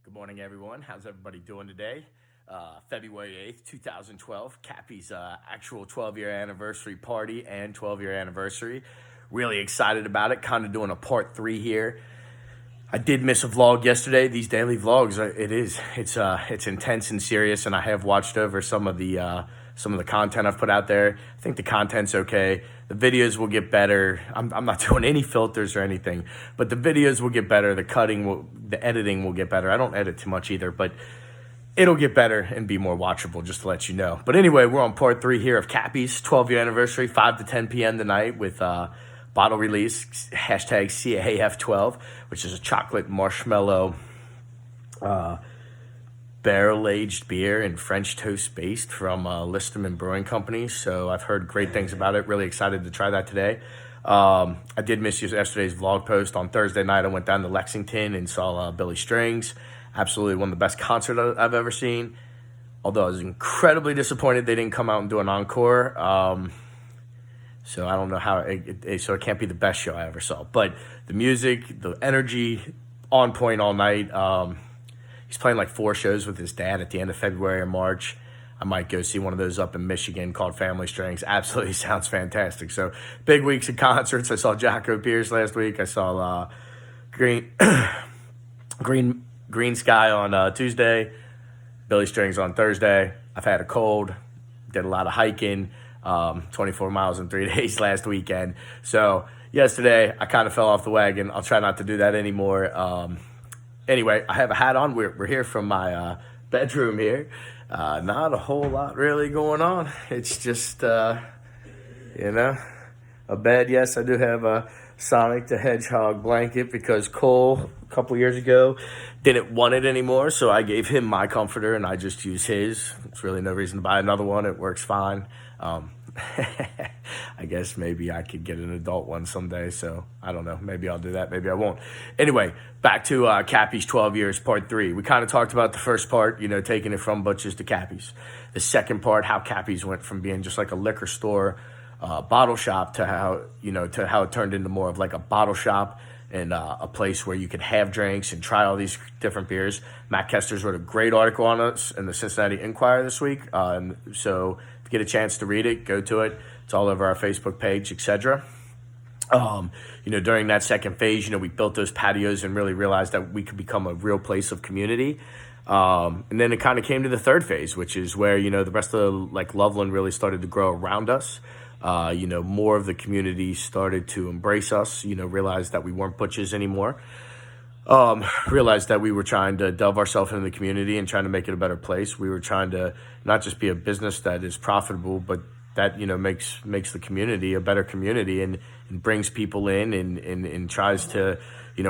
Good morning, everyone. How's everybody doing today? February 8th, 2012, Cappy's actual 12-year anniversary party and 12-year anniversary. Really excited about it. Kind of doing a part 3 here. I did miss a vlog yesterday. These daily vlogs, it's intense and serious, and I have watched over some of the content I've put out there. I think the content's okay. The videos will get better. I'm not doing any filters or anything, but the videos will get better. The editing will get better. I don't edit too much either, but it'll get better and be more watchable, just to let you know. But anyway, we're on part 3 here of Cappy's 12-year anniversary, 5 to 10 p.m. tonight with bottle release, hashtag CAF12, which is a chocolate marshmallow barrel-aged beer and French toast based from Listerman Brewing Company. So I've heard great things about it. Really excited to try that today. I did miss yesterday's vlog post. On Thursday night, I went down to Lexington and saw Billy Strings. Absolutely one of the best concerts I've ever seen. Although I was incredibly disappointed they didn't come out and do an encore. So I don't know how so it can't be the best show I ever saw. But the music, the energy, on point all night. He's playing like 4 shows with his dad at the end of February or March. I might go see one of those up in Michigan called Family Strings. Absolutely sounds fantastic. So big weeks of concerts. I saw Jacko Pierce last week. I saw Green Sky on Tuesday. Billy Strings on Thursday. I've had a cold. Did a lot of hiking. 24 miles in 3 days last weekend. So yesterday I kind of fell off the wagon. I'll try not to do that anymore. Anyway, I have a hat on. We're here from my bedroom here. Not a whole lot really going on. It's just, a bed. Yes, I do have a Sonic the Hedgehog blanket because Cole, a couple years ago, didn't want it anymore. So I gave him my comforter and I just use his. There's really no reason to buy another one. It works fine. I guess maybe I could get an adult one someday, so I don't know. Maybe I'll do that. Maybe I won't. Anyway, back to Cappy's 12 years, part 3. We kind of talked about the first part, taking it from Butch's to Cappy's. The second part, how Cappy's went from being just like a liquor store, bottle shop to how it turned into more of like a bottle shop and a place where you could have drinks and try all these different beers. Matt Kester's wrote a great article on us in the Cincinnati Enquirer this week. So if you get a chance to read it, go to it. It's all over our Facebook page, etc. During that second phase, we built those patios and really realized that we could become a real place of community. And then it kind of came to the third phase, which is where, the rest of Loveland really started to grow around us. More of the community started to embrace us, realized that we weren't butches anymore. Realized that we were trying to delve ourselves into the community and trying to make it a better place. We were trying to not just be a business that is profitable, but that, makes the community a better community and brings people in and tries to,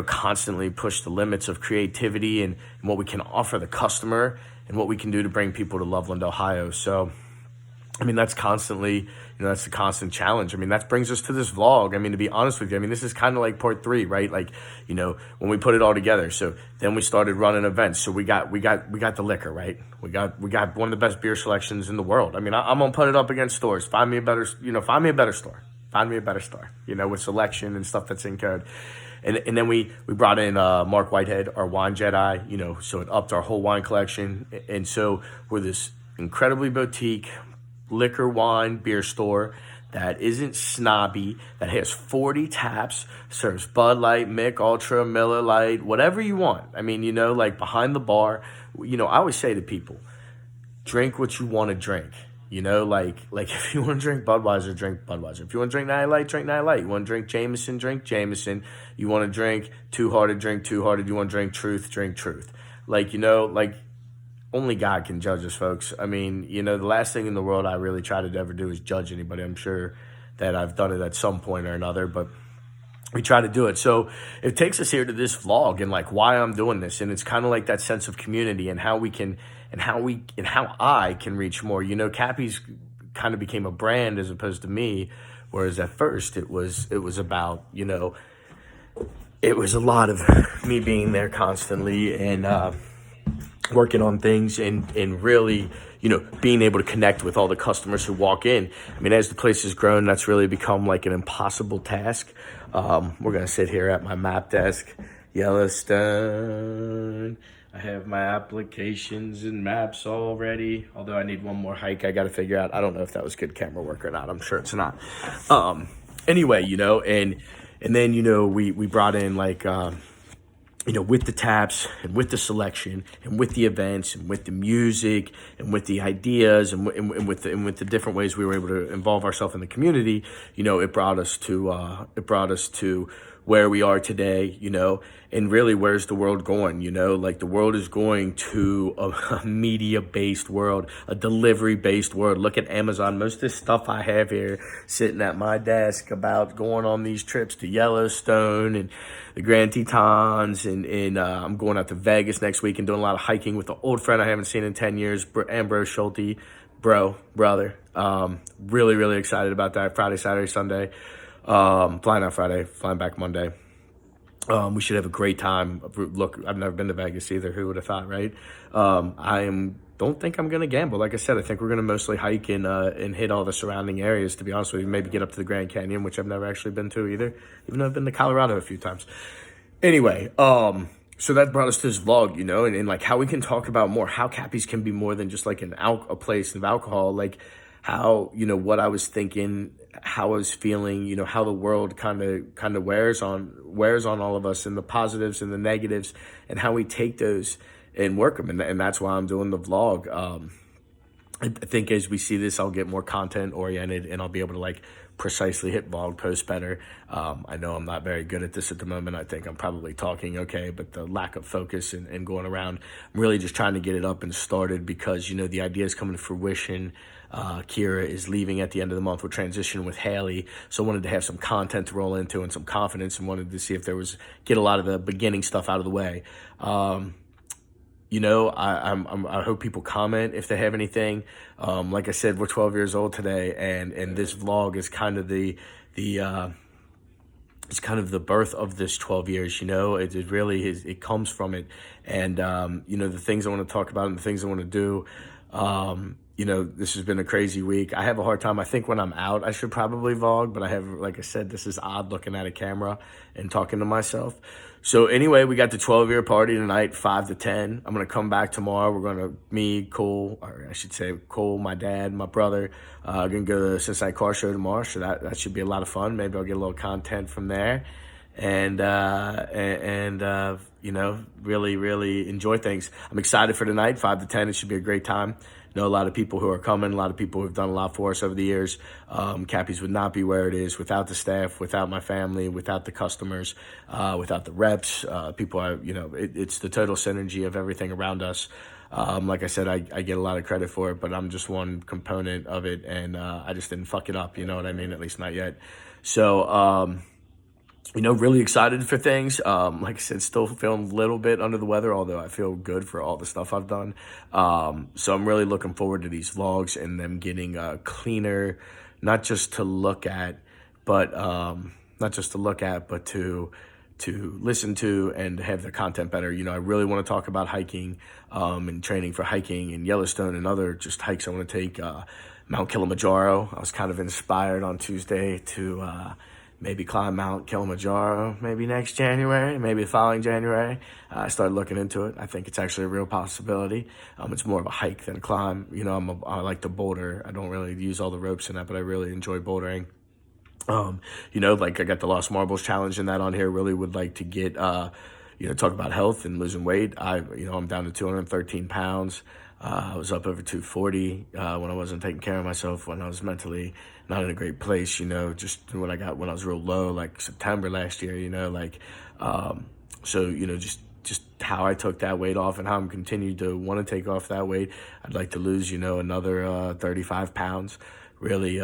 constantly push the limits of creativity and what we can offer the customer and what we can do to bring people to Loveland, Ohio. So, that's constantly, that's the constant challenge. That brings us to this vlog. To be honest with you, this is kind of like part 3, right? When we put it all together. So then we started running events. So we got the liquor, right? We got one of the best beer selections in the world. I'm gonna put it up against stores. Find me a better store. With selection and stuff that's in code. And then we brought in Mark Whitehead, our wine Jedi, so it upped our whole wine collection. And so we're this incredibly boutique liquor, wine, beer store that isn't snobby, that has 40 taps, serves Bud Light, Mick Ultra, Miller Lite, whatever you want. Behind the bar, I always say to people, drink what you want to drink. If you want to drink Budweiser, drink Budweiser. If you want to drink Natty Light, drink Natty Light. You want to drink Jameson, drink Jameson. You want to drink Two Hearted, drink Two Hearted. You want to drink Truth, drink Truth. Only God can judge us, folks. The last thing in the world I really try to ever do is judge anybody. I'm sure that I've done it at some point or another, but we try to do it. So it takes us here to this vlog and why I'm doing this. And it's kind of like that sense of community and how we can, and how I can reach more. Cappy's kind of became a brand as opposed to me, whereas at first it was about, it was a lot of me being there constantly and, working on things and really, being able to connect with all the customers who walk in. As the place has grown, that's really become like an impossible task. We're going to sit here at my map desk, Yellowstone, I have my applications and maps all ready. Although I need one more hike I got to figure out. I don't know if that was good camera work or not. I'm sure it's not. Anyway, and then we brought in like with the taps and with the selection and with the events and with the music and with the ideas and with the different ways we were able to involve ourselves in the community, it brought us to where we are today, and really where's the world going, like the world is going to a media-based world, a delivery-based world. Look at Amazon. Most of this stuff I have here sitting at my desk about going on these trips to Yellowstone and the Grand Tetons, and I'm going out to Vegas next week and doing a lot of hiking with an old friend I haven't seen in 10 years, Ambrose Schulte, brother. Really, really excited about that. Friday, Saturday, Sunday. Flying out Friday, flying back Monday. We should have a great time. Look, I've never been to Vegas either. Who would have thought, right? Don't think I'm going to gamble. Like I said, I think we're going to mostly hike and hit all the surrounding areas, to be honest with you. Maybe get up to the Grand Canyon, which I've never actually been to either, even though I've been to Colorado a few times. Anyway, so that brought us to this vlog, and like how we can talk about more, how Cappys can be more than just like a place of alcohol, like how, what I was thinking, how I was feeling, how the world kind of wears on all of us, and the positives and the negatives, and how we take those and work them. And that's why I'm doing the vlog. I think as we see this, I'll get more content oriented and I'll be able to like precisely hit vlog posts better. I know I'm not very good at this at the moment. I think I'm probably talking okay, but the lack of focus and going around, I'm really just trying to get it up and started because, the idea is coming to fruition. Kira is leaving at the end of the month. We're transitioning with Haley. So I wanted to have some content to roll into and some confidence, and wanted to see if get a lot of the beginning stuff out of the way. I hope people comment if they have anything. Like I said, we're 12 years old today, and this vlog is kind of it's kind of the birth of this 12 years, it really is, it comes from it. And, the things I want to talk about and the things I want to do, this has been a crazy week. I have a hard time. I think when I'm out, I should probably vlog, but like I said, this is odd looking at a camera and talking to myself. So anyway, we got the 12-year party tonight, 5 to 10. I'm going to come back tomorrow. We're going to, Cole, my dad, my brother, going to go to the Cincinnati Car Show tomorrow. So that should be a lot of fun. Maybe I'll get a little content from there. And really, really enjoy things. I'm excited for tonight, 5 to 10. It should be a great time. Know a lot of people who are coming, a lot of people who've done a lot for us over the years. Cappys would not be where it is without the staff, without my family, without the customers, without the reps. It's the total synergy of everything around us. Like I said, I get a lot of credit for it, but I'm just one component of it, and I just didn't fuck it up, you know what I mean? At least not yet. So, really excited for things. Like I said, still feeling a little bit under the weather, although I feel good for all the stuff I've done. So I'm really looking forward to these vlogs and them getting cleaner, not just to look at, but to listen to and have the content better. I really want to talk about hiking and training for hiking in Yellowstone and other just hikes I want to take. Mount Kilimanjaro. I was kind of inspired on Tuesday to maybe climb Mount Kilimanjaro, maybe next January, maybe the following January. I started looking into it. I think it's actually a real possibility. It's more of a hike than a climb. I like to boulder. I don't really use all the ropes in that, but I really enjoy bouldering. Like I got the Lost Marbles challenge and that on here. Really would like to get, talk about health and losing weight. I'm down to 213 pounds. I was up over 240 when I wasn't taking care of myself, when I was mentally not in a great place, just when I was real low, like September last year, just how I took that weight off and how I'm continuing to want to take off that weight. I'd like to lose, another 35 pounds, really,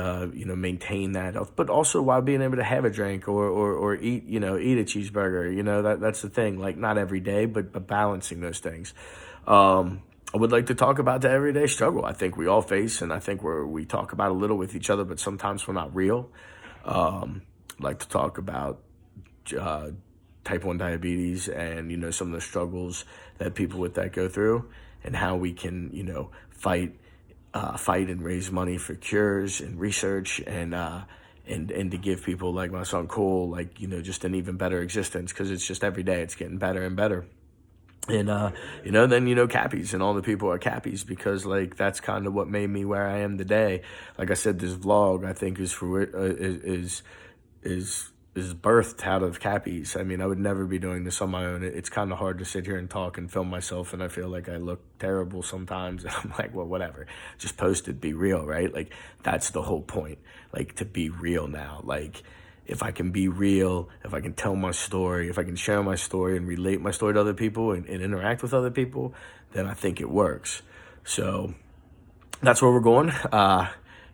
maintain that health, but also while being able to have a drink or eat a cheeseburger, that's the thing, like not every day, but balancing those things. I would like to talk about the everyday struggle I think we all face, and I think we talk about a little with each other, but sometimes we're not real. I'd like to talk about type 1 diabetes and, some of the struggles that people with that go through, and how we can, fight and raise money for cures and research and to give people like my son Cole, just an even better existence, because it's just every day it's getting better and better. And then Cappys and all the people at Cappys, because like that's kind of what made me where I am today. Like I said, this vlog I think is birthed out of Cappys. I mean, I would never be doing this on my own. It's kind of hard to sit here and talk and film myself, and I feel like I look terrible sometimes. And I'm like, well, whatever. Just post it, be real, right? Like that's the whole point. Like to be real now. Like if I can be real, if I can tell my story, if I can share my story and relate my story to other people and interact with other people, then I think it works. So that's where we're going.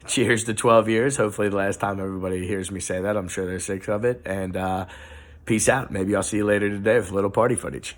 Cheers to 12 years. Hopefully the last time everybody hears me say that. I'm sure they're sick of it. And peace out. Maybe I'll see you later today with a little party footage.